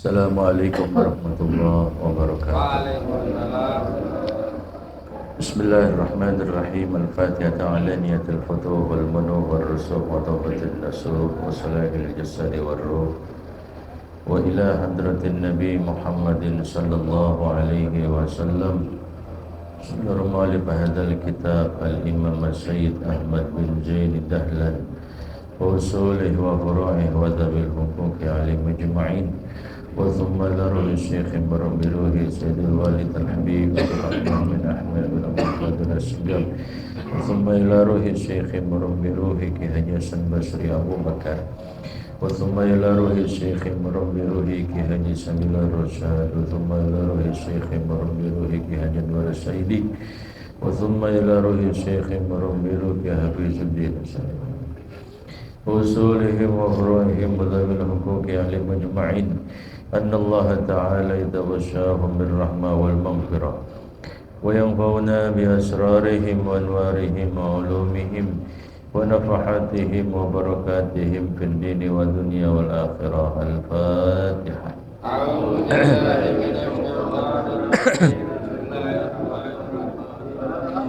Assalamualaikum warahmatullahi wabarakatuh. Bismillahirrahmanirrahim. Al-Fatihah ala niyatil futuh wal manuh wal rusuk wa tawbatil nasuh wa salahil jasadi wal ruh wa ila hadratin Nabi Muhammadin sallallahu alaihi wasallam. Normal bahadal kitab al-Imam Sayyid Ahmad bin Zain Dahlan wa usulih wa furu'ih wa dhabil huquqi alim majma'in wa thumma laruhi syekh Barobiruhi Sayyidul Walid Al-Habib Abdurrahman bin Ahmad bin Abdul Qadir As-Sugam wa thumma laruhi syekh Barobiruhi Ki Haji Hasan Basri Abu Bakar wa thumma laruhi syekh Barobiruhi Ki Haji Samila Rasyad wa thumma laruhi syekh Barobiruhi Ki Haji Anwar Saidi wa thumma laruhi syekh Barobiruhi Ki Hafizuddin usulihim wa furu'ihim wa dhabil huquqi alim majma'in anna Allah ta'ala yataghashahum bil rahmah wal maghfirah wa yanfa'una bi asrarihim wa anwarihim wa ulumihim wa nafahatihim wa barakatihim fid dini wa dunya wal akhirah. Al-Fatihah.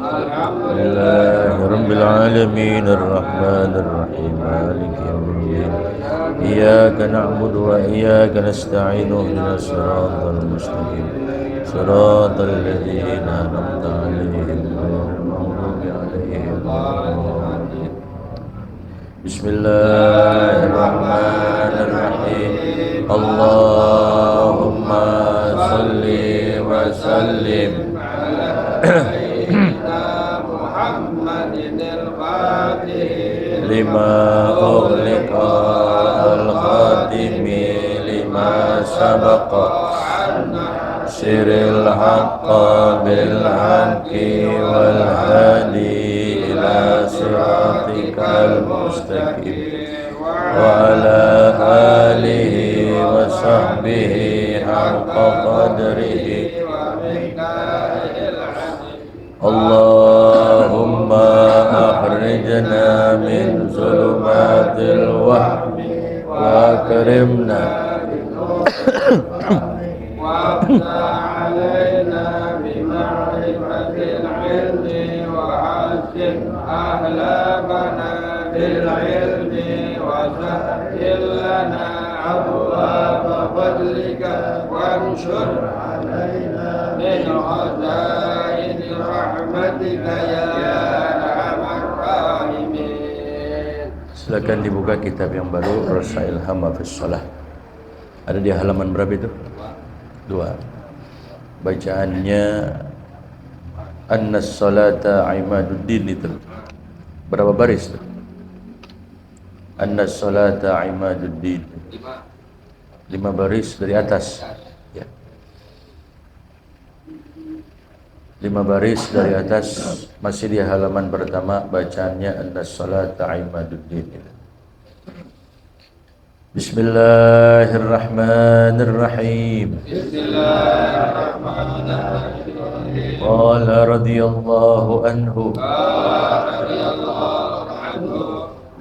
Alhamdulillahirabbil alamin arrahmanir rahim maliki yaumiddin iyyaka na'budu wa iyyaka nasta'in ihdinas siratal mustaqim siratal ladzina an'amta 'alaihim ghairil maghdubi 'alaihim waladdallin. Bismillahirrahmanirrahim. Allahumma shalli wa sallim lima ughliqa al-khatimi lima sabaqa siril haqqa bil haqqi wal hadi ila siratikal mustaqim wa ala alihi wa sahbihi haqqa qadrihi Allahumma akhrijna min zulumatil wahmi wa akrimna wa alayna bi ma'rifatil ilmi wa hasin ahlabana bil ilmi wa sahhil lana abwaaba fadlika wanshur alayna min khazaini rahmatika ya arhamar rahimin. Silakan dibuka kitab yang baru Rasail Hamma fis Shalah. Ada di halaman berapa itu? 2. Bacaannya Annas salata imaduddin itu. Berapa baris itu? Annas salata imaduddin. 5 baris dari atas. Ya. 5 baris dari atas, masih di halaman pertama, bacaannya Annas salata imaduddin. Bismillahirrahmanirrahim. Bismillahirrahmanirrahim. Qala radhiyallahu anhu.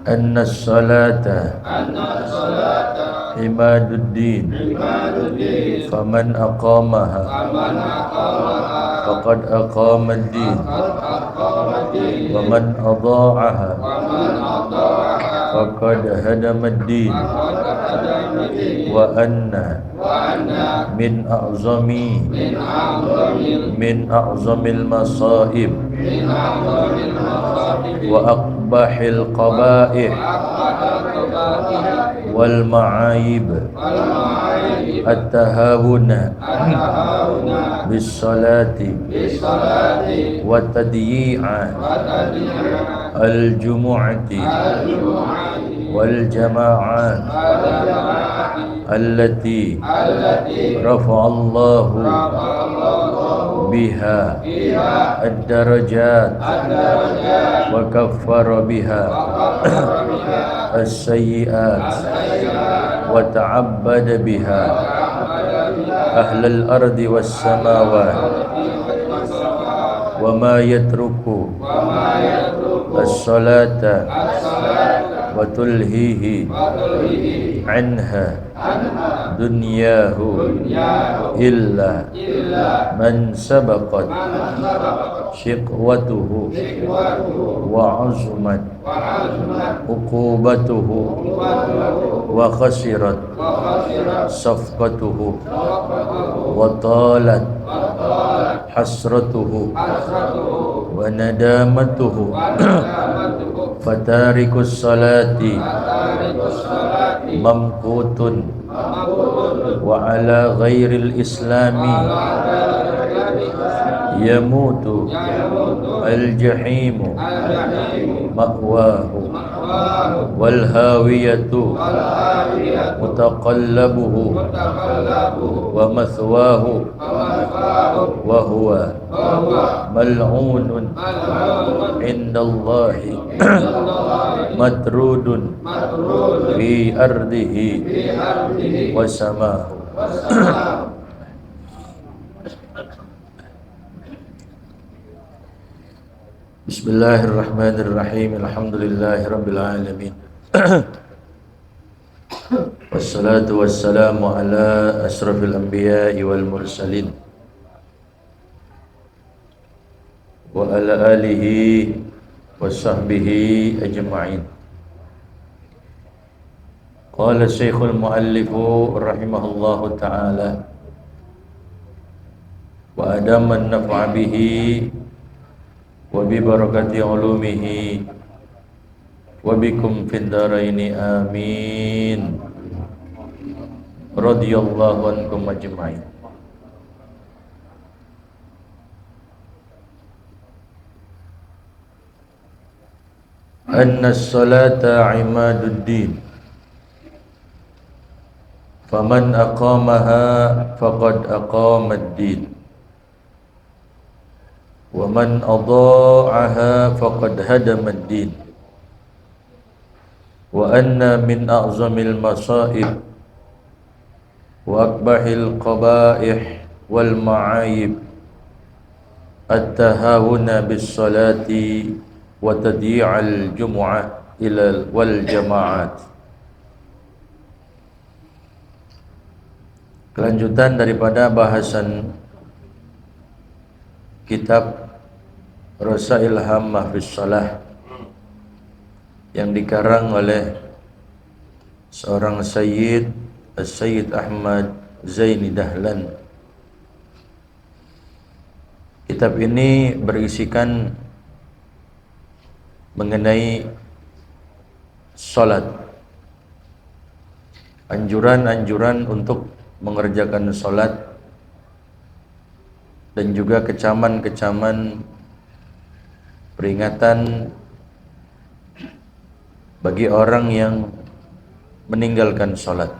Annas salata imaduddin. Faman aqamaha faqad aqama ad-din wa man adha'aha faqad hadama ad-din wa anna min a'zamil masaib wa aqbahil qaba'ih wal ma'ayib at-tahawuna bis salati wa tadyi'a al-jumu'ati wal jama'at allati rafa'allahu biha ad-darajat wa kaffara biha as-sayyi'at wa ta'abbada biha ahlal ardi was samawat wa ma yatruku as-salata wa tulhihi anha dunyahu illa man sabaqat shiqwatuhu wa azmat uqubatuhu wa khasirat safqatuhu wa talat hasratuhu wa nadamatuhu fatarikus salati mamqutun wa ala ghairil islami yamutu al jahimu ma'wahu wal hawiyatu mutaqallabuhu wa mathwahu wa huwa mal'unun indallahi matrudun fi ardihi wa samahu. Bismillahirrahmanirrahim. Alhamdulillahi rabbil alamin. Wassalatu wassalamu ala asrafil anbiya'i wal mursalin wa ala alihi wa sahbihi ajma'in. Qala Syekhul Muallifu rahimahullahu ta'ala wa adaman naf'a bihi wa bi barakati ulumihi wa bikum fid dharaini amin. Radhiyallahu ankum ajma'in. Anna as-salata imaduddin faman aqamaha faqad aqama ad-din wa man adha'aha faqad hadama ad-din wa anna min a'zamil masaib wa akbahil qaba'ih wal ma'ayib at-tahawuna bis salati wa tadyi'al jumu'ah ila wal jama'at. Kelanjutan daripada bahasan kitab Rasail Hammah fis Shalah yang dikarang oleh seorang Sayyid As-Sayyid Ahmad Zaini Dahlan. Kitab ini berisikan mengenai salat, anjuran-anjuran untuk mengerjakan salat dan juga kecaman-kecaman peringatan bagi orang yang meninggalkan salat.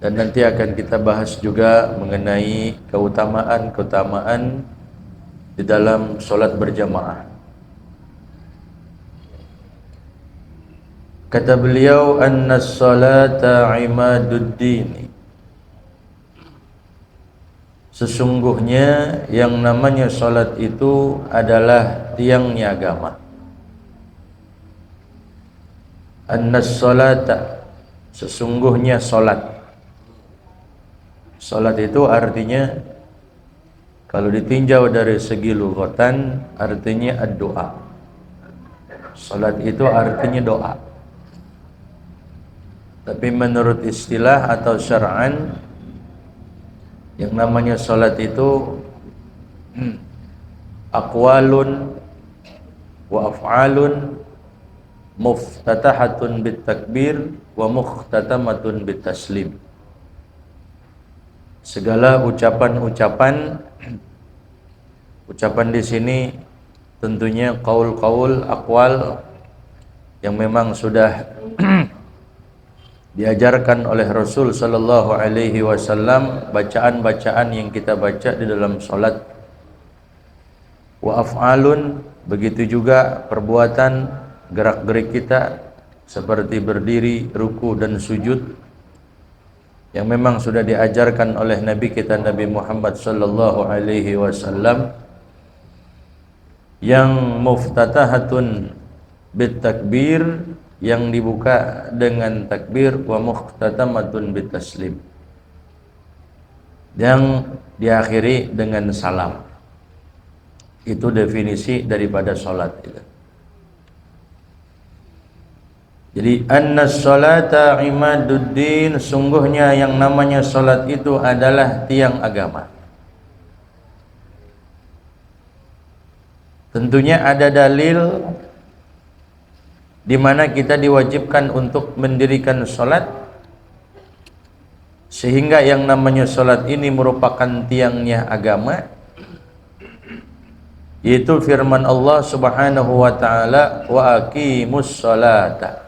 Dan nanti akan kita bahas juga mengenai keutamaan-keutamaan di dalam salat berjamaah. Kata beliau, anna as-salata imaduddin. Sesungguhnya yang namanya salat itu adalah tiangnya agama. Anna as-salata, sesungguhnya salat. Salat itu artinya kalau ditinjau dari segi lughatan artinya ad-doa. Salat itu artinya doa. Tapi menurut istilah atau syar'an yang namanya salat itu aqwalun wa af'alun muftatahatun bit takbir wa mukhtatamatun bit taslim. Segala ucapan-ucapan di sini tentunya qaul-qaul, aqwal yang memang sudah diajarkan oleh Rasul sallallahu alaihi wasallam, bacaan-bacaan yang kita baca di dalam salat. Wa af'alun, begitu juga perbuatan gerak-gerik kita seperti berdiri, ruku dan sujud yang memang sudah diajarkan oleh Nabi kita Nabi Muhammad sallallahu alaihi wasallam, yang muftatahatun bit takbir, yang dibuka dengan takbir, wa muhtatamatun bitaslim, yang diakhiri dengan salam. Itu definisi daripada salat itu. Jadi annas salata imaduddin, sungguhnya yang namanya salat itu adalah tiang agama. Tentunya ada dalil di mana kita diwajibkan untuk mendirikan salat, sehingga yang namanya salat ini merupakan tiangnya agama, yaitu firman Allah Subhanahu wa taala, wa aqimus salata.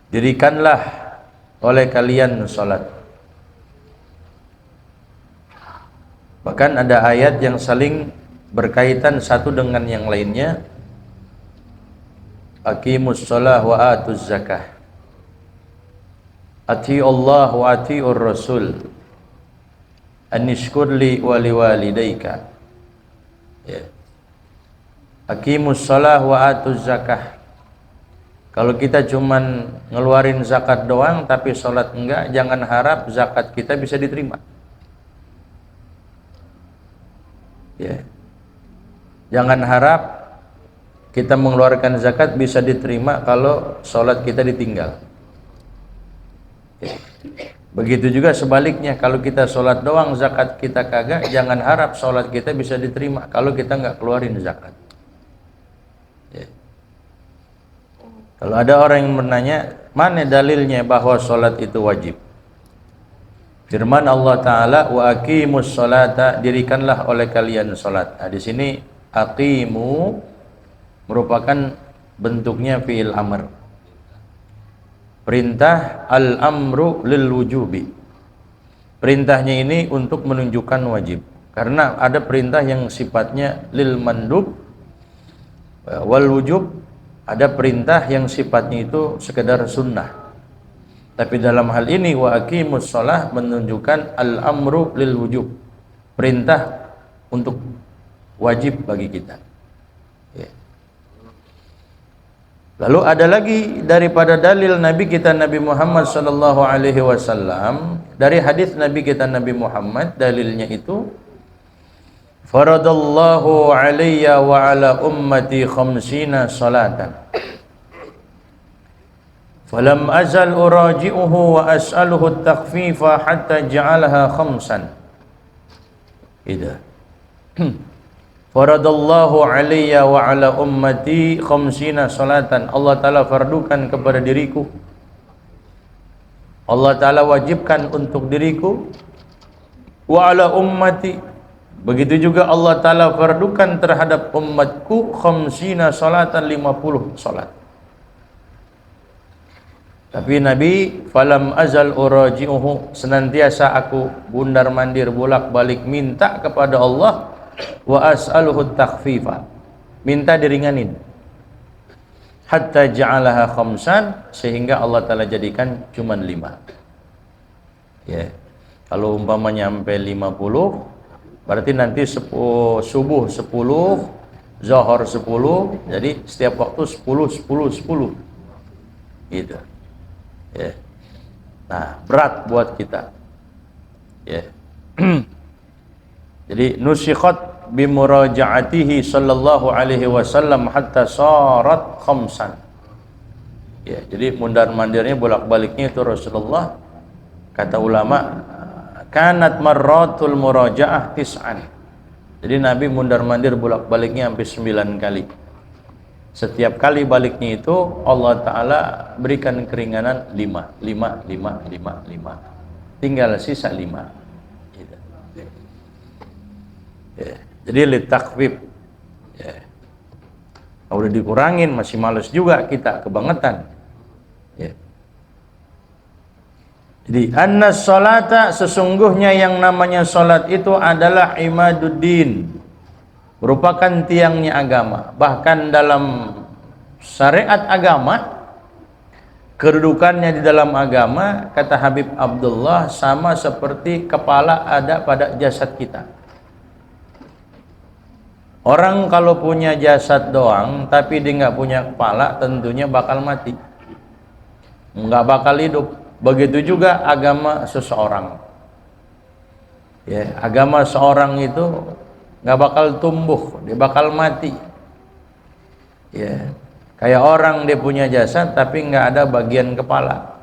Dirikanlah oleh kalian salat. Bahkan ada ayat yang saling berkaitan satu dengan yang lainnya. Aqimus shalah wa atuz zakah. Ati Allah wa atiur Rasul. Anishkurli wa liwalidayka. Ya. Aqimus shalah wa atuz zakah. Kalau kita cuman ngeluarin zakat doang tapi sholat enggak, jangan harap zakat kita bisa diterima. Ya. Jangan harap kita mengeluarkan zakat bisa diterima kalau sholat kita ditinggal. Ya. Begitu juga sebaliknya, kalau kita sholat doang zakat kita kagak, jangan harap sholat kita bisa diterima kalau kita nggak keluarin zakat. Ya. Kalau ada orang yang bertanya, mana dalilnya bahwa sholat itu wajib? Firman Allah Ta'ala, wa aqimus sholata, dirikanlah oleh kalian sholat. Nah, di sini aqimu merupakan bentuknya fi'il amr. Perintah al-amru lil wujubi. Perintahnya ini untuk menunjukkan wajib. Karena ada perintah yang sifatnya lil mandub wal wujub. Ada perintah yang sifatnya itu sekedar sunnah. Tapi dalam hal ini wa aqimus shalah menunjukkan al-amru lil wujub. Perintah untuk wajib bagi kita. Ya. Lalu ada lagi daripada dalil Nabi kita Nabi Muhammad sallallahu alaihi wasallam, dari hadis Nabi kita Nabi Muhammad, dalilnya itu faradallahu alayya wa ala ummati khamsina salatan falam azal uraji'uhu wa as'aluhu at-takhfifa hatta ja'alaha khamsan. Ida faradallahu alayya wa ala ummati khamsina salatan, Allah Ta'ala fardukan kepada diriku, Allah Ta'ala wajibkan untuk diriku, wa ala ummati, begitu juga Allah Ta'ala fardukan terhadap umatku khamsina salatan, 50 salat. Tapi Nabi falam azal uraji'uhu, senantiasa aku bundar mandir bolak balik minta kepada Allah, wa as'aluhu takhfifa, minta diringanin, hatta ja'alaha khamsan, sehingga Allah Ta'ala jadikan cuman 5. Ya. Kalau umpamanya sampai 50, berarti nanti subuh 10, zuhur 10, jadi setiap waktu 10 gitu. Ya. Nah, berat buat kita. Ya. Jadi nusikhat bimuraja'atihi sallallahu alaihi wasallam hatta sarat khamsan. Ya, jadi mundar-mandirnya bolak-baliknya itu Rasulullah, kata ulama, kanat marratul muraja'ah tis'an. Jadi Nabi mundar-mandir bolak-baliknya hampir 9 kali. Setiap kali baliknya itu Allah Ta'ala berikan keringanan 5. Tinggal sisa 5. Gitu. Ya. Jadi litakfif. Ya. Udah dikurangin masih males juga kita, kebangetan. Ya. Jadi annas salata, sesungguhnya yang namanya salat itu adalah imaduddin, merupakan tiangnya agama. Bahkan dalam syariat agama, kedudukannya di dalam agama, kata Habib Abdullah, sama seperti kepala ada pada jasad kita. Orang kalau punya jasad doang tapi dia nggak punya kepala, tentunya bakal mati, nggak bakal hidup. Begitu juga agama seseorang. Ya, agama seorang itu nggak bakal tumbuh, dia bakal mati. Ya, kayak orang dia punya jasad tapi nggak ada bagian kepala.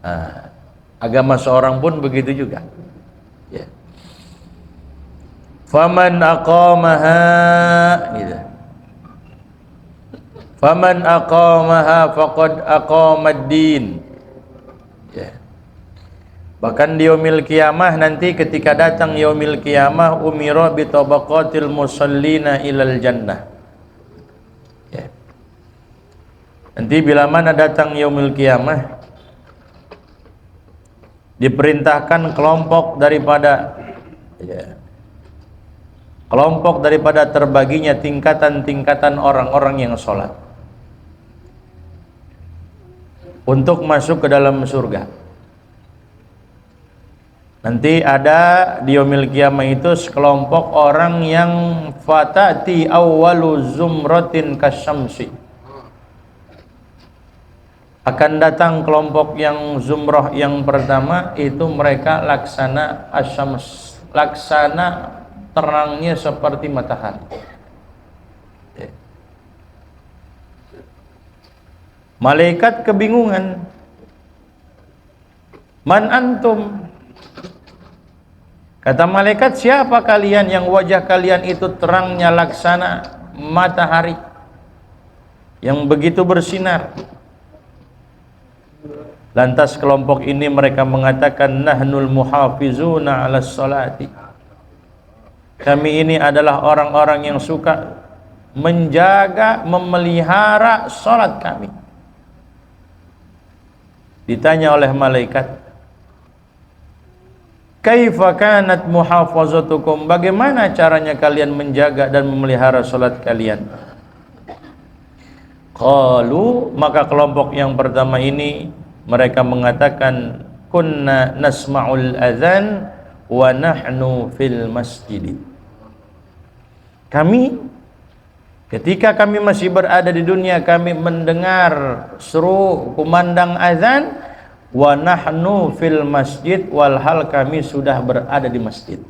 Nah, agama seorang pun begitu juga. Ya. Faman aqamaha gitu. Faman aqamaha faqad aqamad din. Ya. Bahkan di yaumil qiyamah nanti, ketika datang yaumil qiyamah, umira bi tabaqatil musallina ilal jannah. Ya. Nanti bila mana datang yaumil qiyamah, diperintahkan kelompok daripada terbaginya tingkatan-tingkatan orang-orang yang sholat untuk masuk ke dalam surga. Nanti ada di yaumil qiyamah itu sekelompok orang yang fatati awwalu zumratin kasyamsi. Akan datang kelompok yang zumrah yang pertama, itu mereka laksana asyams, laksana terangnya seperti matahari. Malaikat kebingungan, man antum? Kata malaikat, siapa kalian yang wajah kalian itu terangnya laksana matahari yang begitu bersinar? Lantas kelompok ini mereka mengatakan, nahnul muhafizuna ala sholati. Kami ini adalah orang-orang yang suka menjaga, memelihara sholat kami. Ditanya oleh malaikat, kaifa kanat muhafazatukum? Bagaimana caranya kalian menjaga dan memelihara sholat kalian? Qalu, maka kelompok yang pertama ini mereka mengatakan, kunna nasma'ul adzan wa nahnu fil masjid. Kami, ketika kami masih berada di dunia, kami mendengar seru kumandang azan, wa nahnu fil masjid, walhal kami sudah berada di masjid.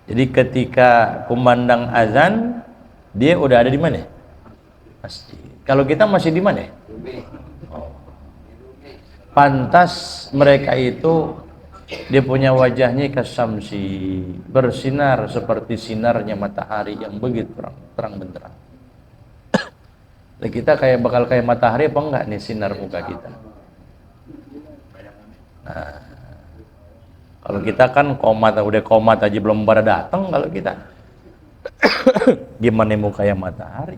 Jadi ketika kumandang azan, dia udah ada di mana? Masjid. Kalau kita masih di mana? Pantas mereka itu dia punya wajahnya kasamsi, bersinar seperti sinarnya matahari yang begitu terang benderang. Kita bakal kayak matahari apa enggak nih sinar muka kita? Nah, kalau kita kan udah komat aja belum pada datang. Kalau kita gimana muka yang matahari?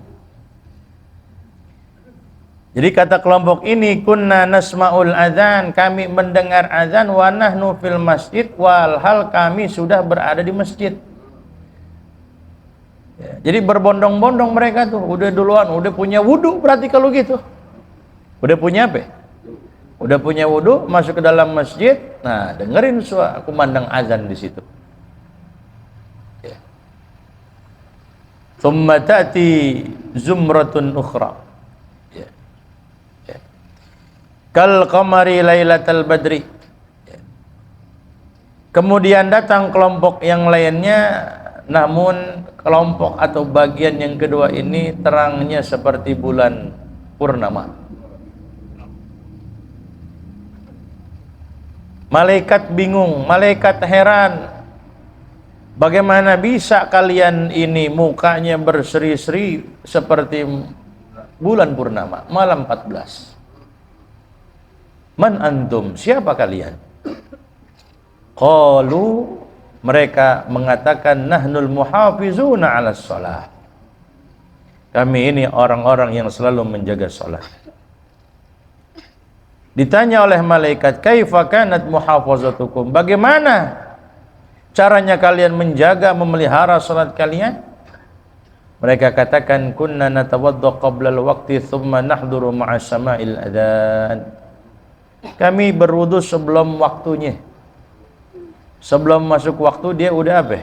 Jadi kata kelompok ini, kunna nasma'ul adzan, kami mendengar azan, wa nahnu fil masjid, walhal kami sudah berada di masjid. Ya, jadi berbondong-bondong mereka tuh, udah duluan, udah punya wudu, berarti kalau gitu. Udah punya apa? Udah punya wudu, masuk ke dalam masjid, nah dengerin suara kumandang azan di situ. Ya. Tsumma ta'ti zumratun ukhra. Kal qamari lailatal badri. Kemudian datang kelompok yang lainnya, namun kelompok atau bagian yang kedua ini terangnya seperti bulan purnama. Malaikat bingung, malaikat heran. Bagaimana bisa kalian ini mukanya berseri-seri seperti bulan purnama, malam 14. Man antum? Siapa kalian? Qalu, mereka mengatakan, nahnul muhafizuna 'alas shalah. Kami ini orang-orang yang selalu menjaga salat. Ditanya oleh malaikat, kaifa kanat muhafazatukum? Bagaimana caranya kalian menjaga, memelihara salat kalian? Mereka katakan, kunna natawadda qabla al-waqti thumma nahduru ma'a sama'il adzan. Kami berwudu sebelum waktunya. Sebelum masuk waktu dia udah apa?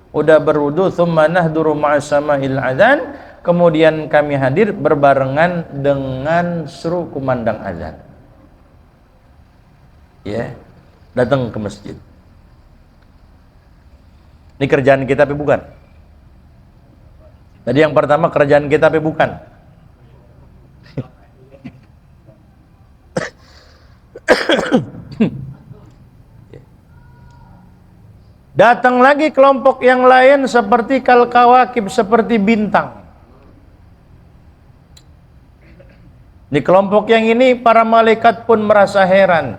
udah berwudu, thumma nahduru ma'asama'il adzan, kemudian kami hadir berbarengan dengan seru kumandang azan. Ya, datang ke masjid. Ini kerjaan kita tapi bukan. Jadi yang pertama kerjaan kita tapi bukan. Datang lagi kelompok yang lain seperti kal-kawakib, seperti bintang. Di kelompok yang ini para malaikat pun merasa heran.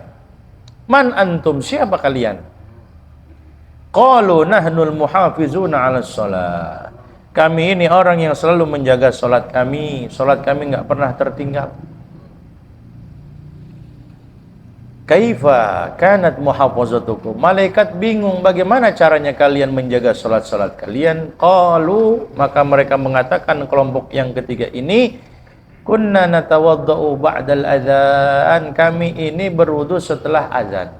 Man antum, siapa kalian? Qalu nahnul muhafizuna 'alas shalah. Kami ini orang yang selalu menjaga salat kami enggak pernah tertinggal. Kaifa kanat muhafazatukum? Malaikat bingung bagaimana caranya kalian menjaga salat-salat kalian. Qalu, maka mereka mengatakan kelompok yang ketiga ini, kunna natawaddau ba'dal adzan. Kami ini berwudu setelah azan.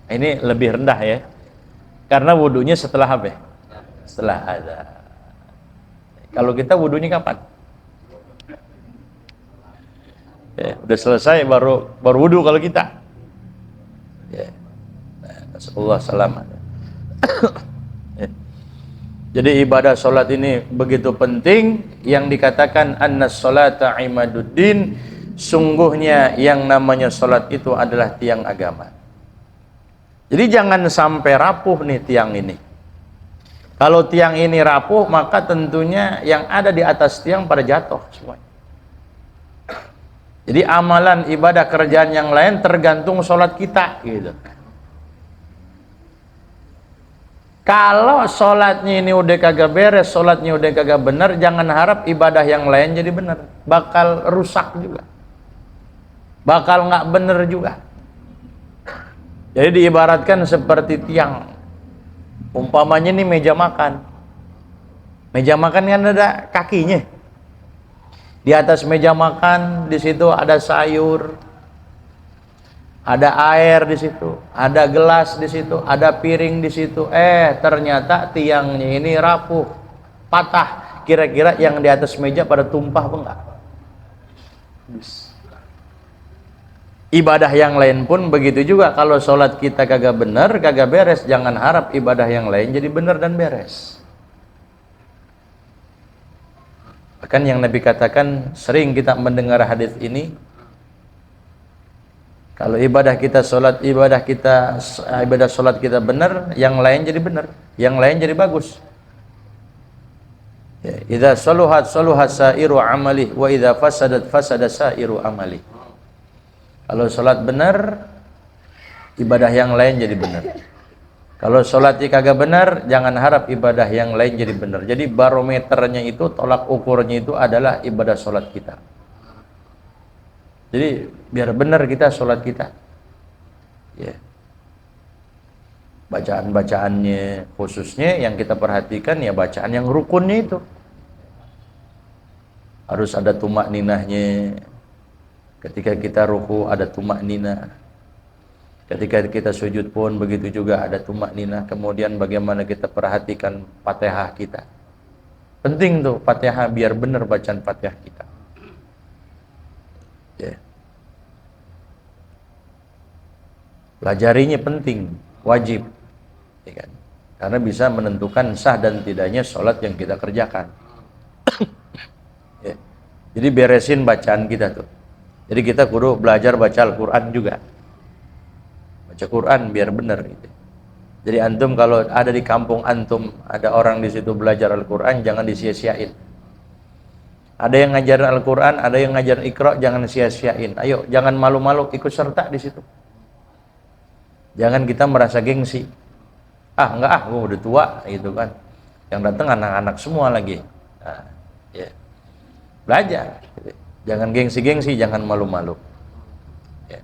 Ini lebih rendah ya. Karena wudunya setelah apa? Setelah azan. Kalau kita wudunya kapan? Ya, udah selesai baru wudu kalau kita. Ya. Nasallallahu salamat. Ya. Jadi ibadah salat ini begitu penting, yang dikatakan annas salata imaduddin, sungguhnya yang namanya salat itu adalah tiang agama. Jadi jangan sampai rapuh nih tiang ini. Kalau tiang ini rapuh, maka tentunya yang ada di atas tiang pada jatuh semua. Jadi amalan, ibadah, kerjaan yang lain tergantung sholat kita gitu. Kalau sholatnya ini udah kagak beres, sholatnya udah kagak benar, jangan harap ibadah yang lain jadi benar. Bakal rusak juga, bakal nggak bener juga. Jadi diibaratkan seperti tiang. Umpamanya ini meja makan. Meja makan kan ada kakinya. Di atas meja makan, di situ ada sayur, ada air di situ, ada gelas di situ, ada piring di situ. Ternyata tiangnya ini rapuh, patah. Kira-kira yang di atas meja pada tumpah apa enggak? Ibadah yang lain pun begitu juga. Kalau sholat kita kagak benar, kagak beres, jangan harap ibadah yang lain jadi benar dan beres. Bahkan yang Nabi katakan, sering kita mendengar hadis ini, kalau ibadah kita sholat, ibadah sholat kita benar, yang lain jadi benar, yang lain jadi bagus. Ya, idza saluhat sairu amali, wa idza fasadat fasada sairu amali. Kalau sholat benar, ibadah yang lain jadi benar. Kalau sholatnya kagak benar, jangan harap ibadah yang lain jadi benar. Jadi barometernya itu, tolak ukurnya itu adalah ibadah sholat kita. Jadi biar benar kita sholat kita. Ya. Bacaan-bacaannya khususnya yang kita perhatikan ya bacaan yang rukunnya itu. Harus ada tumak ninahnya. Ketika kita ruku ada tumak ninah. Ketika kita sujud pun begitu juga ada tumak ninah. Kemudian bagaimana kita perhatikan Fatihah kita. Penting tuh Fatihah, biar benar bacaan Fatihah kita. Ya. Pelajarinya penting, wajib. Ya kan? Karena bisa menentukan sah dan tidaknya sholat yang kita kerjakan. Ya. Jadi beresin bacaan kita tuh. Jadi kita kudu belajar baca Al-Quran juga. Baca Quran biar benar gitu. Jadi antum kalau ada di kampung antum, ada orang di situ belajar Al-Quran, jangan disia-siain. Ada yang ngajarin Al-Quran, ada yang ngajarin Iqra, jangan sia-siain. Ayo, jangan malu-malu ikut serta di situ. Jangan kita merasa gengsi. Enggak, gue udah tua gitu kan. Yang datang anak-anak semua lagi. Nah, ya. Belajar. Gitu. Jangan gengsi-gengsi, jangan malu-malu. Ya.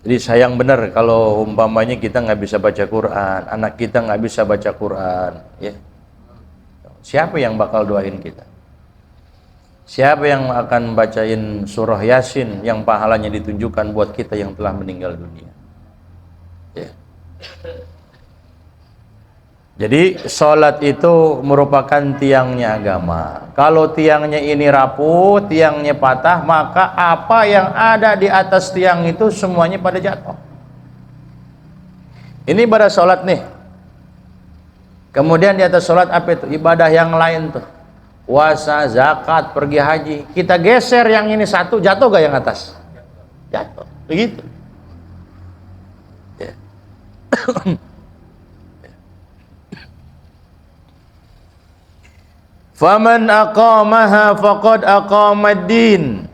Jadi sayang benar kalau umpamanya kita nggak bisa baca Quran, anak kita nggak bisa baca Quran. Ya. Siapa yang bakal doain kita? Siapa yang akan bacain surah Yasin yang pahalanya ditunjukkan buat kita yang telah meninggal dunia? Ya. Jadi sholat itu merupakan tiangnya agama. Kalau tiangnya ini rapuh, tiangnya patah, maka apa yang ada di atas tiang itu semuanya pada jatuh. Ini ibadah sholat nih. Kemudian di atas sholat apa itu? Ibadah yang lain tuh. Puasa, zakat, pergi haji. Kita geser yang ini satu, jatuh gak yang atas? Jatuh. Begitu. Ya. Faman aqamaha faqad aqamad-din.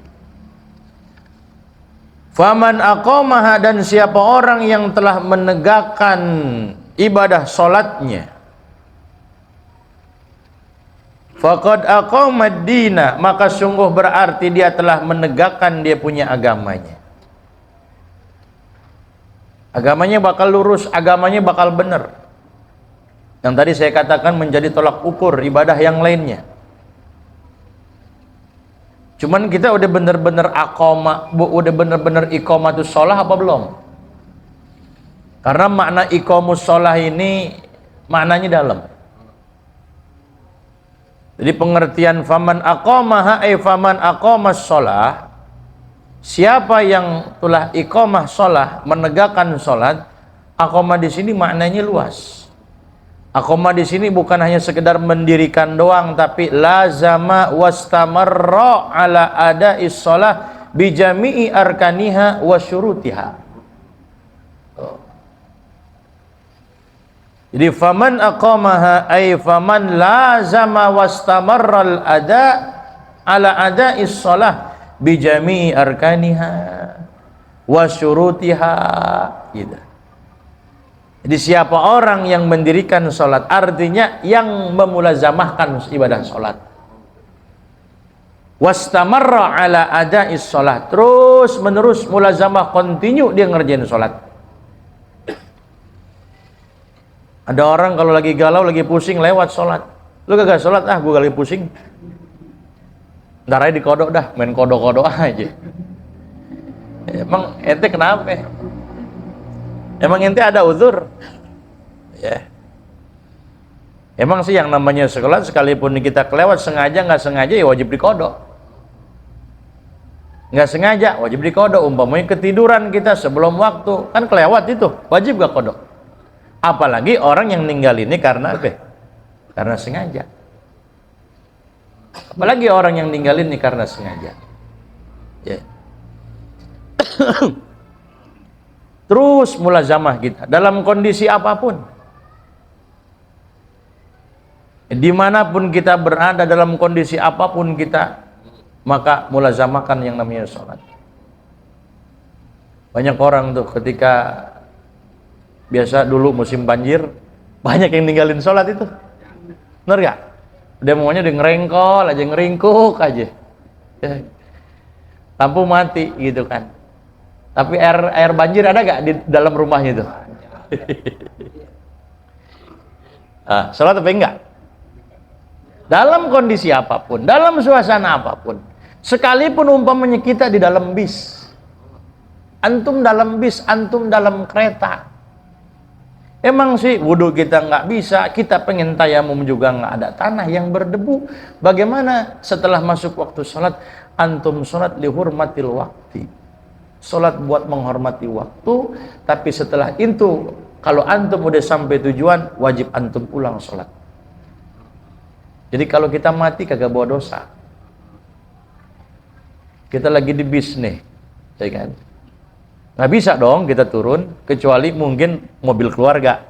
Faman aqamaha, dan siapa orang yang telah menegakkan ibadah salatnya, faqad aqamad-dina, maka sungguh berarti dia telah menegakkan dia punya agamanya. Agamanya bakal lurus, agamanya bakal benar. Yang tadi saya katakan menjadi tolak ukur ibadah yang lainnya. Cuman kita udah bener-bener udah bener-bener iqamatus sholah apa belum? Karena makna iqamus sholah ini maknanya dalam. Jadi pengertian faman aqamaha ay faman aqamas sholah, siapa yang telah iqamah sholah, menegakkan sholat. Aqamah di sini maknanya luas. Aqamah di sini bukan hanya sekedar mendirikan doang, tapi lazama wastamarra ala ada'is shalah bi jami'i arkaniha wa syurutiha. Jadi faman aqamaha ay faman lazama wastamarra al ada ala ada'is shalah bi jami'i arkaniha wa syurutiha, gitu. Jadi siapa orang yang mendirikan sholat, artinya yang memulazamahkan ibadah sholat. Wastamarra ala ada'is sholat, terus menerus mulazamah, continue dia ngerjain sholat. Ada orang kalau lagi galau, lagi pusing, lewat sholat. Lu kagak sholat, gue lagi pusing. Ntar aja dikodok dah, main kodok-kodok aja. Emang ente kenapa? Emang ente ada uzur? Ya. Emang sih yang namanya sholat, sekalipun kita kelewat sengaja nggak sengaja ya wajib dikodok. Nggak sengaja wajib dikodok. Umpamanya ketiduran kita sebelum waktu, kan kelewat itu, wajib gak kodok? Apalagi orang yang ninggalinnya karena apa? Karena sengaja. Apalagi orang yang ninggalinnya karena sengaja. Ya. Terus mulazamah kita dalam kondisi apapun, dimanapun kita berada, dalam kondisi apapun kita, maka mulazamahkan yang namanya sholat. Banyak orang tuh ketika biasa dulu musim banjir, banyak yang ninggalin sholat itu, bener gak? Dia maunya udah ngerengkol aja, ngeringkuk aja, lampu mati gitu kan. Tapi air banjir ada gak di dalam rumahnya itu? Sholat apa enggak? Dalam kondisi apapun, dalam suasana apapun, sekalipun umpamanya kita di dalam bis, antum dalam bis, antum dalam kereta, emang sih wudhu kita nggak bisa, kita pengen tayamum juga nggak ada tanah yang berdebu. Bagaimana setelah masuk waktu sholat, antum sholat lihurmatil wakti, sholat buat menghormati waktu. Tapi setelah itu, kalau antum udah sampai tujuan, wajib antum ulang sholat. Jadi kalau kita mati kagak bawa dosa. Kita lagi di bis nih, ya kan? Nggak bisa dong kita turun, kecuali mungkin mobil keluarga,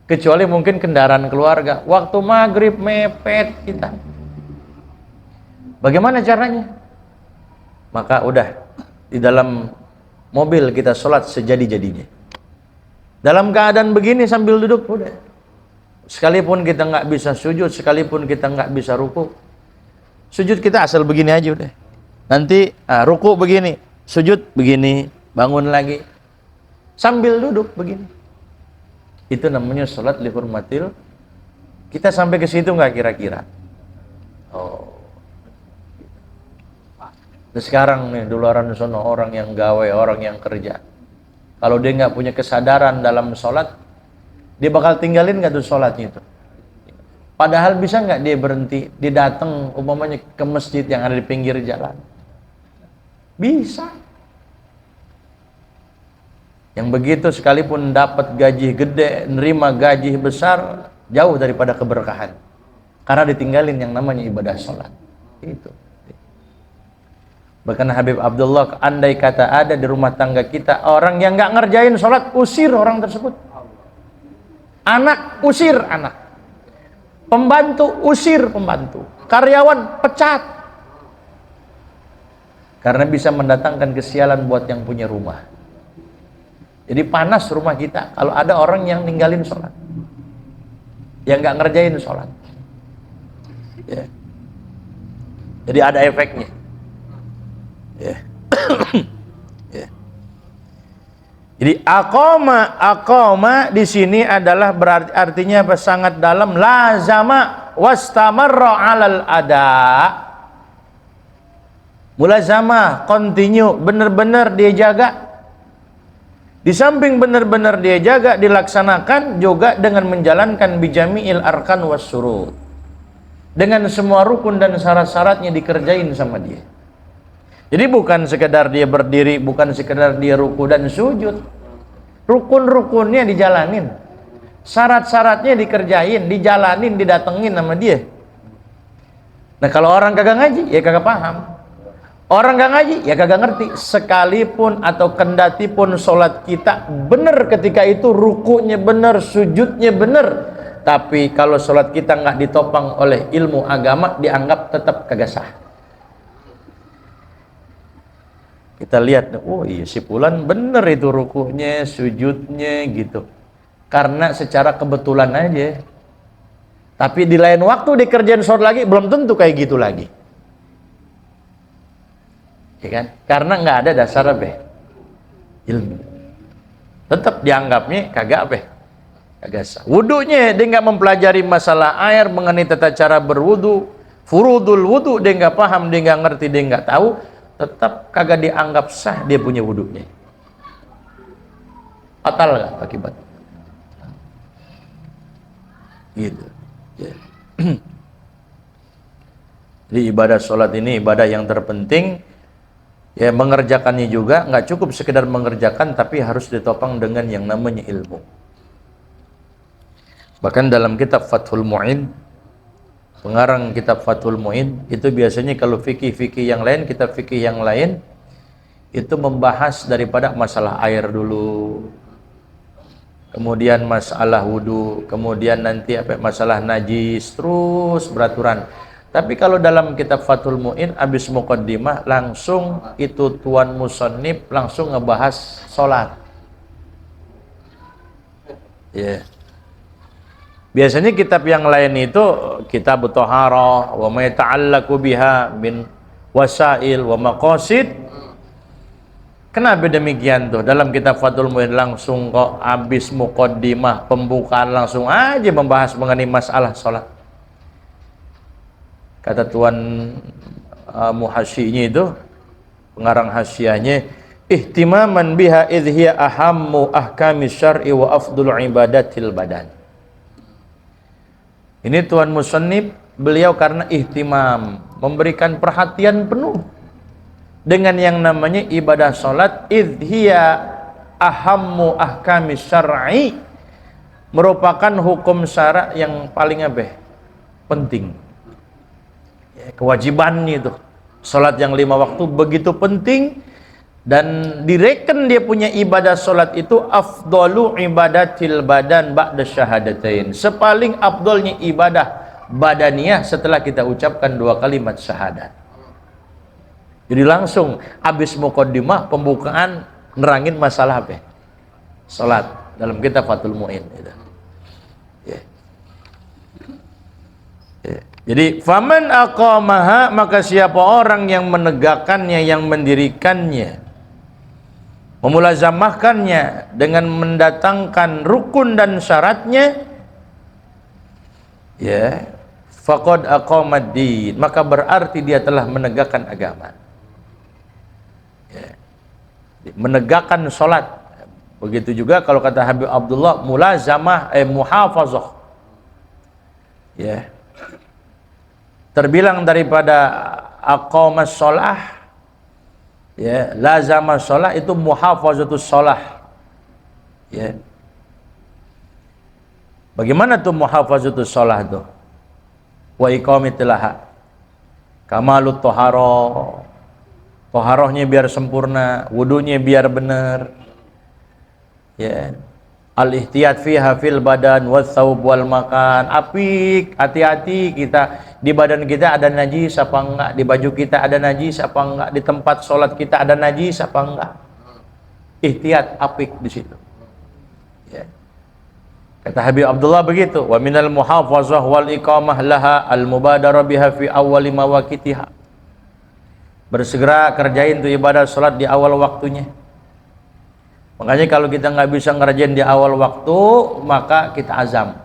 kecuali mungkin kendaraan keluarga. Waktu maghrib mepet kita, bagaimana caranya? Maka udah di dalam mobil kita sholat sejadi-jadinya. Dalam keadaan begini sambil duduk udah. Sekalipun kita nggak bisa sujud, sekalipun kita nggak bisa ruku, sujud kita asal begini aja udah. Nanti ruku begini, sujud begini, bangun lagi, sambil duduk begini. Itu namanya sholat lihurmatil. Kita sampai ke situ nggak kira-kira? Oh. Terus sekarang nih, di luaran sono orang yang gawe, orang yang kerja, Kalau dia nggak punya kesadaran dalam sholat, dia bakal tinggalin nggak tuh sholatnya itu? Padahal bisa nggak dia berhenti, dia datang umpamanya ke masjid yang ada di pinggir jalan? Bisa. Yang begitu sekalipun dapat gaji gede, nerima gaji besar, jauh daripada keberkahan. Karena ditinggalin yang namanya ibadah sholat. Itu. Bahkan Habib Abdullah, andai kata ada di rumah tangga kita orang yang nggak ngerjain sholat, usir orang tersebut. Anak, usir anak. Pembantu, usir pembantu. Karyawan, pecat. Karena bisa mendatangkan kesialan buat yang punya rumah. Jadi panas rumah kita kalau ada orang yang ninggalin sholat, yang nggak ngerjain sholat. Ya. Jadi ada efeknya. Ya. Ya. Jadi aqama di sini adalah berarti artinya apa? Sangat dalam, lazama wastamarra 'alal ada. Mulazamah, continue, benar-benar dia jaga. Di samping benar-benar dia jaga, dilaksanakan juga dengan menjalankan bijami'il arkan was surut. Dengan semua rukun dan syarat-syaratnya dikerjain sama dia. Jadi bukan sekedar dia berdiri, bukan sekedar dia ruku dan sujud. Rukun-rukunnya dijalanin. Syarat-syaratnya dikerjain, dijalanin, didatengin sama dia. Nah kalau orang kagak ngaji, ya kagak paham. Orang gak ngaji, ya kagak ngerti. Sekalipun atau kendati pun sholat kita benar ketika itu, rukunya benar, sujudnya benar, tapi kalau sholat kita nggak ditopang oleh ilmu agama, dianggap tetap kagak sah. Kita lihat, oh iya si Fulan benar itu rukunya, sujudnya gitu. Karena secara kebetulan aja. Tapi di lain waktu dikerjain sholat lagi, belum tentu kayak gitu lagi. Ya kan? Karena nggak ada dasar apa? Ilmu. Tetap dianggapnya kagak apa? Kagak sah. Wudunya dia nggak mempelajari masalah air, mengenai tata cara berwudu, furudul wudu dia nggak paham, dia nggak ngerti, dia nggak tahu, tetap kagak dianggap sah dia punya wudunya. Fatal nggak akibat? Gitu. Ya. Jadi ibadah sholat ini ibadah yang terpenting. Ya mengerjakannya juga nggak cukup sekedar mengerjakan, tapi harus ditopang dengan yang namanya ilmu. Bahkan dalam kitab Fathul Mu'in, pengarang kitab Fathul Mu'in itu biasanya kalau fikih-fikih yang lain, kitab fikih yang lain itu membahas daripada masalah air dulu, kemudian masalah wudu, kemudian nanti apa masalah najis, terus beraturan. Tapi kalau dalam kitab Fathul Mu'in habis muqaddimah langsung itu tuan musannif langsung ngebahas sholat. Ya. Yeah. Biasanya kitab yang lain itu kitab Thaharah wa ma yata'allaqu biha min wasail wa maqasid. Kenapa demikian tuh? Dalam kitab Fathul Mu'in langsung kok habis muqaddimah pembukaan langsung aja membahas mengenai masalah sholat. Kata tuan muhasyinya itu, pengarang hasyahnya, ihtimaman biha idh hiya ahammu ahkami syar'i wa afdul ibadatil badan. Ini tuan musannif, beliau karena ihtimam, memberikan perhatian penuh dengan yang namanya ibadah salat, idh hiya ahammu ahkami syar'i, merupakan hukum syara yang paling penting. Kewajibannya itu salat yang 5 waktu begitu penting, dan direken dia punya ibadah salat itu afdalu ibadatil badan ba'da syahadatain, sepaling afdolnya ibadah badaniyah setelah kita ucapkan 2 kalimat syahadat. Jadi langsung habis muqaddimah pembukaan nerangin masalah apa? Salat dalam kitab Fathul Mu'in itu. Jadi faman aqamaha, maka siapa orang yang menegakkannya, yang mendirikannya, memulazamahkannya dengan mendatangkan rukun dan syaratnya, ya, faqad aqamad din, maka berarti dia telah menegakkan agama. Ya. Menegakkan sholat, Begitu juga kalau kata Habib Abdullah, mulazamah muhafazah. Ya. Terbilang daripada aqamas shalah, ya, lazama shalah itu muhafazatus shalah. Ya. Bagaimana tuh muhafazatus shalah tuh? Wa iqamatilaha. Kamalut toharoh, toharohnya biar sempurna, wudunya biar benar. Ya. Al-ihtiyat fiha fil badan wathawb wal makan. Apik, hati-hati kita di badan kita ada najis apa enggak, di baju kita ada najis apa enggak, di tempat sholat kita ada najis apa enggak. Ihtiyat, apik di situ. Ya. Kata Habib Abdullah begitu, wa minal muhafazah wal iqamah laha al mubadarah biha fi awwali mawaqitiha. Bersegera kerjain tuh ibadah salat di awal waktunya. Makanya kalau kita nggak bisa ngerjain di awal waktu, maka kita azam.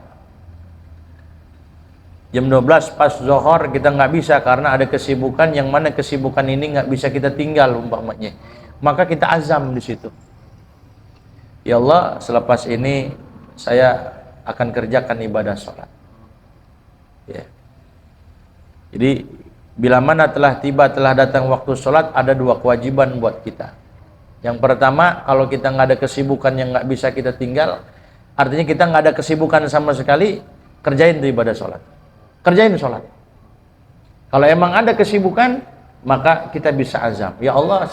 Jam 12 pas zuhur kita nggak bisa karena ada kesibukan, yang mana kesibukan ini nggak bisa kita tinggal umpamanya. Maka kita azam di situ. Ya Allah, selepas ini saya akan kerjakan ibadah sholat. Ya. Jadi bila mana telah datang waktu sholat, ada dua kewajiban buat kita. Yang pertama, kalau kita nggak ada kesibukan yang nggak bisa kita tinggal, artinya kita nggak ada kesibukan sama sekali, kerjain tuh ibadah sholat. Kerjain sholat. Kalau emang ada kesibukan, maka kita bisa azam. Ya Allah,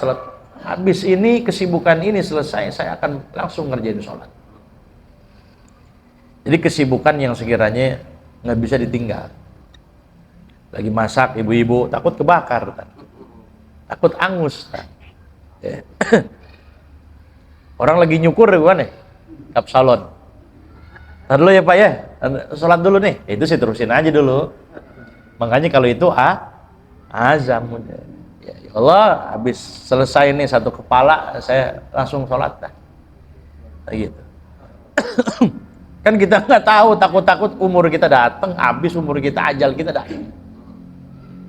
habis ini kesibukan ini selesai, saya akan langsung ngerjain sholat. Jadi kesibukan yang sekiranya nggak bisa ditinggal. Lagi masak ibu-ibu takut kebakar, takut angus. Ya. Orang lagi nyukur gimana? Kap salon. Ntar dulu ya Pak ya, sholat dulu nih. Itu sih terusin aja dulu. Makanya kalau itu azam. Ya Allah, habis selesai nih satu kepala, saya langsung sholat. Nah, gitu. Kan kita nggak tahu, takut-takut umur kita datang, habis umur kita, ajal kita datang,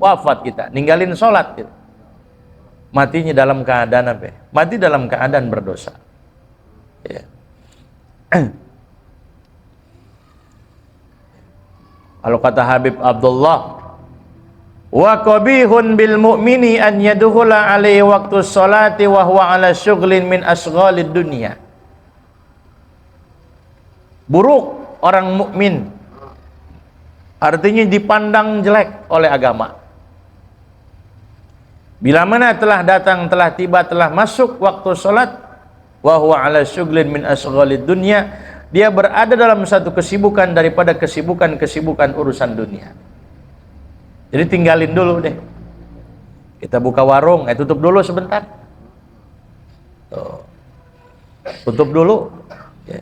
wafat kita, ninggalin sholat gitu. Matinya dalam keadaan apa? Mati dalam keadaan berdosa. Ya. Kalau kata Habib Abdullah, wa qabihun bil mu'mini an yadkhula alaihi waqtu sholati wa huwa ala syughlin min asghalid dunya. Buruk orang mukmin, artinya dipandang jelek oleh agama. Bila mana telah datang, telah tiba, telah masuk waktu sholat, wa huwa ala syughlin min asghalid dunya, dia berada dalam satu kesibukan daripada kesibukan urusan dunia. Jadi tinggalin dulu deh. Kita buka warung, tutup dulu sebentar. Tuh. Tutup dulu. Ya.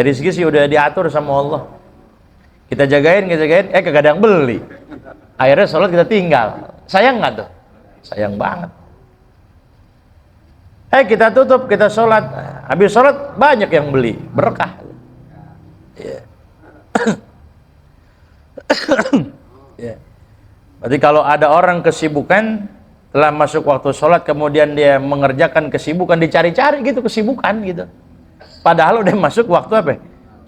Rezeki sih udah diatur sama Allah. Kita jagain, kagak ada yang beli. Akhirnya sholat kita tinggal. Sayang nggak tuh? Sayang banget. Kita tutup, kita sholat. Habis sholat banyak yang beli, berkah. Ya. Ya. Berarti kalau ada orang kesibukan, telah masuk waktu sholat, kemudian dia mengerjakan kesibukan, dicari-cari gitu kesibukan gitu. Padahal udah masuk waktu apa?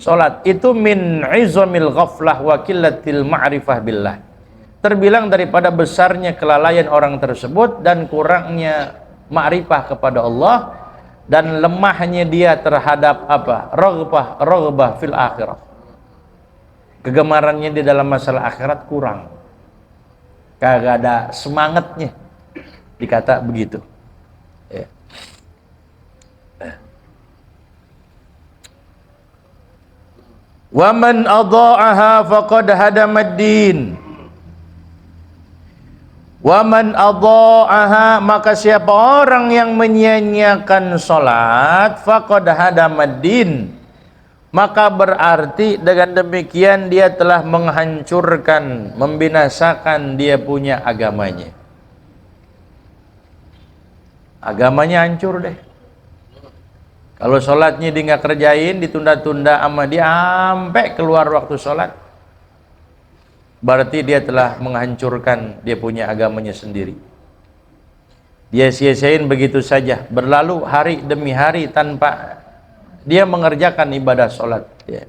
Sholat. Itu min izamil ghaflah wa qillatil ma'rifah billah. Terbilang daripada besarnya kelalaian orang tersebut dan kurangnya ma'rifah kepada Allah dan lemahnya dia terhadap apa? Raghbah fil akhirah. Kegemarannya di dalam masalah akhirat kurang. Kagak ada semangatnya. Dikata begitu. Ya. Wa man adha'aha faqad hadamad din. Wa man adha'aha, maka siapa orang yang menyia-nyiakan salat, faqad hadamad din, maka berarti dengan demikian dia telah menghancurkan, membinasakan dia punya agamanya. Agamanya hancur deh. Kalau sholatnya dia nggak kerjain, ditunda-tunda sama dia sampai keluar waktu sholat, berarti dia telah menghancurkan dia punya agamanya sendiri. Dia sia-siain begitu saja, berlalu hari demi hari tanpa dia mengerjakan ibadah sholat. Ya.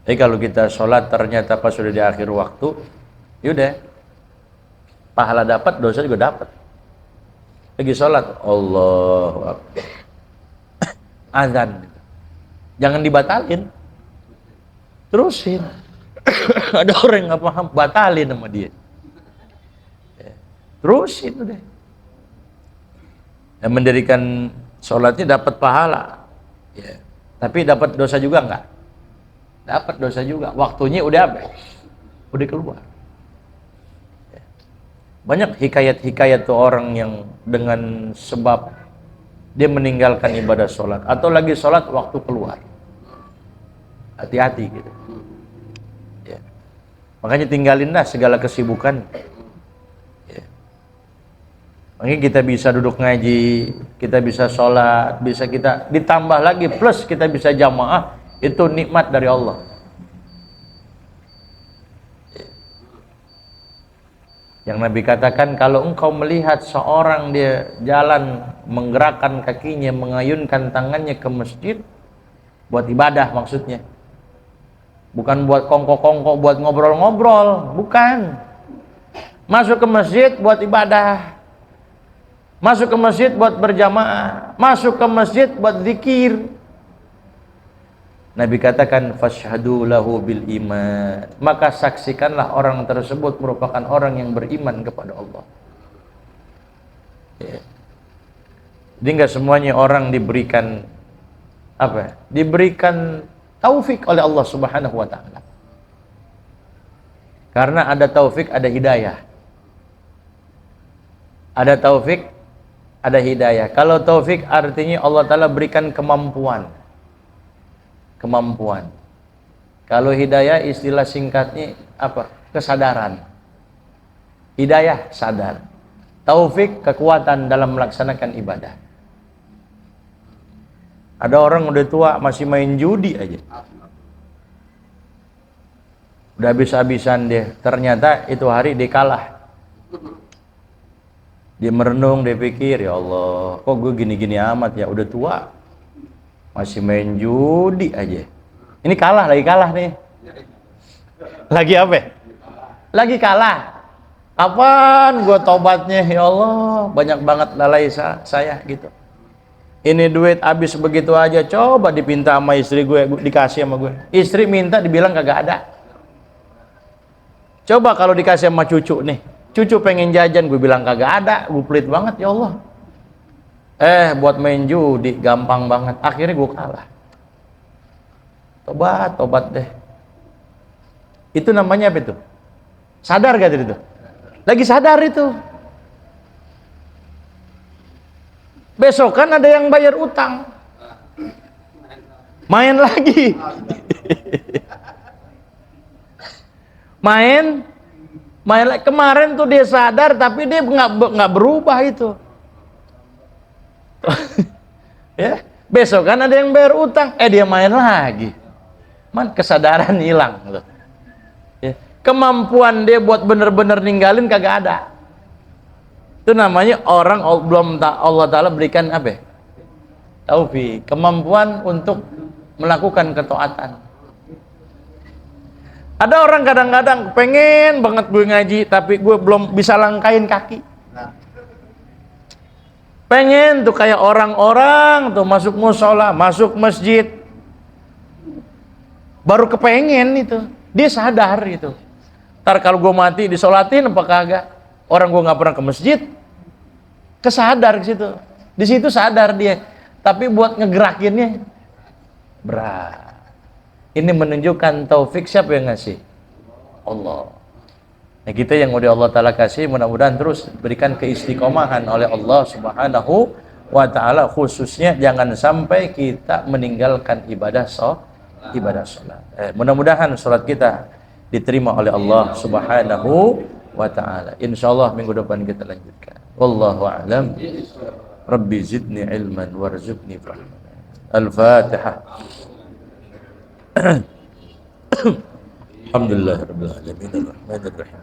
Jadi kalau kita sholat ternyata pas sudah di akhir waktu, yaudah, pahala dapat, dosa juga dapat. Lagi sholat, Allahu Akbar, azan, jangan dibatalin, terusin. Ada orang yang nggak paham, batalin sama dia. Terusin udah. Yang mendirikan sholatnya dapat pahala, ya. Tapi dapat dosa juga enggak? Dapat dosa juga. Waktunya udah habis, udah keluar. Ya. Banyak hikayat-hikayat tuh orang yang dengan sebab dia meninggalkan ibadah sholat atau lagi sholat waktu keluar. Hati-hati gitu. Ya. Makanya tinggalinlah segala kesibukan. Makanya kita bisa duduk ngaji, kita bisa sholat, bisa kita ditambah lagi plus kita bisa jamaah, itu nikmat dari Allah. Yang Nabi katakan, kalau engkau melihat seorang dia jalan menggerakkan kakinya, mengayunkan tangannya ke masjid buat ibadah maksudnya, bukan buat kongko-kongko, buat ngobrol-ngobrol, bukan. Masuk ke masjid buat ibadah, masuk ke masjid buat berjamaah, masuk ke masjid buat zikir. Nabi katakan, fashhadu lahu bil iman, maka saksikanlah orang tersebut merupakan orang yang beriman kepada Allah. Ya. Jadi nggak semuanya orang diberikan apa? Diberikan taufik oleh Allah Subhanahu wa taala. Karena ada taufik, ada hidayah. Ada taufik, ada hidayah. Kalau taufik artinya Allah Ta'ala berikan kemampuan. Kemampuan. Kalau hidayah istilah singkatnya apa? Kesadaran. Hidayah, sadar. Taufik, kekuatan dalam melaksanakan ibadah. Ada orang udah tua masih main judi aja. Udah habis-habisan dia. Ternyata itu hari dia kalah. Dia merenung, dia pikir, ya Allah, kok gue gini-gini amat ya, udah tua masih main judi aja. Ini kalah, lagi kalah nih. Lagi apa? Lagi kalah. Kapan gue tobatnya, ya Allah, banyak banget lalai saya gitu. Ini duit habis begitu aja, coba dipinta sama istri gue, dikasih sama gue. Istri minta, dibilang kagak ada. Coba kalau dikasih sama cucu nih, cucu pengen jajan, gue bilang kagak ada, gue pelit banget, ya Allah. Buat main judi gampang banget, akhirnya gue kalah. Tobat deh. Itu namanya apa itu? Sadar gak itu? Lagi sadar itu. Besok kan ada yang bayar utang, main lagi. main kemarin tuh dia sadar tapi dia nggak berubah itu. Ya, besok kan ada yang bayar utang, dia main lagi. Kesadaran hilang gitu. Ya, kemampuan dia buat bener-bener ninggalin kagak ada. Itu namanya orang belum Allah Ta'ala berikan apa? Taufik, kemampuan untuk melakukan ketaatan. Ada orang kadang-kadang pengen banget gue ngaji, tapi gue belum bisa langkain kaki. Pengen tuh kayak orang-orang tuh masuk musola, masuk masjid, baru kepengen itu. Dia sadar itu. Ntar kalau gue mati disolatin apa kagak? Orang gue nggak pernah ke masjid, kesadar ke situ. Di situ sadar dia. Tapi buat ngegerakinnya berat. Ini menunjukkan taufik siapa yang ngasih? Allah. Nah, kita yang udah Allah Ta'ala kasih, mudah-mudahan terus berikan keistiqomahan oleh Allah Subhanahu wa Ta'ala, khususnya jangan sampai kita meninggalkan ibadah sholat. Mudah-mudahan sholat kita diterima oleh Allah Subhanahu wa Ta'ala. Insyaallah minggu depan kita lanjutkan. Wallahu a'lam. Rabbi zidni ilman warzuqni fahman. Al-Fatihah. Alhamdulillah rabbil alamin arrahmanir rahim.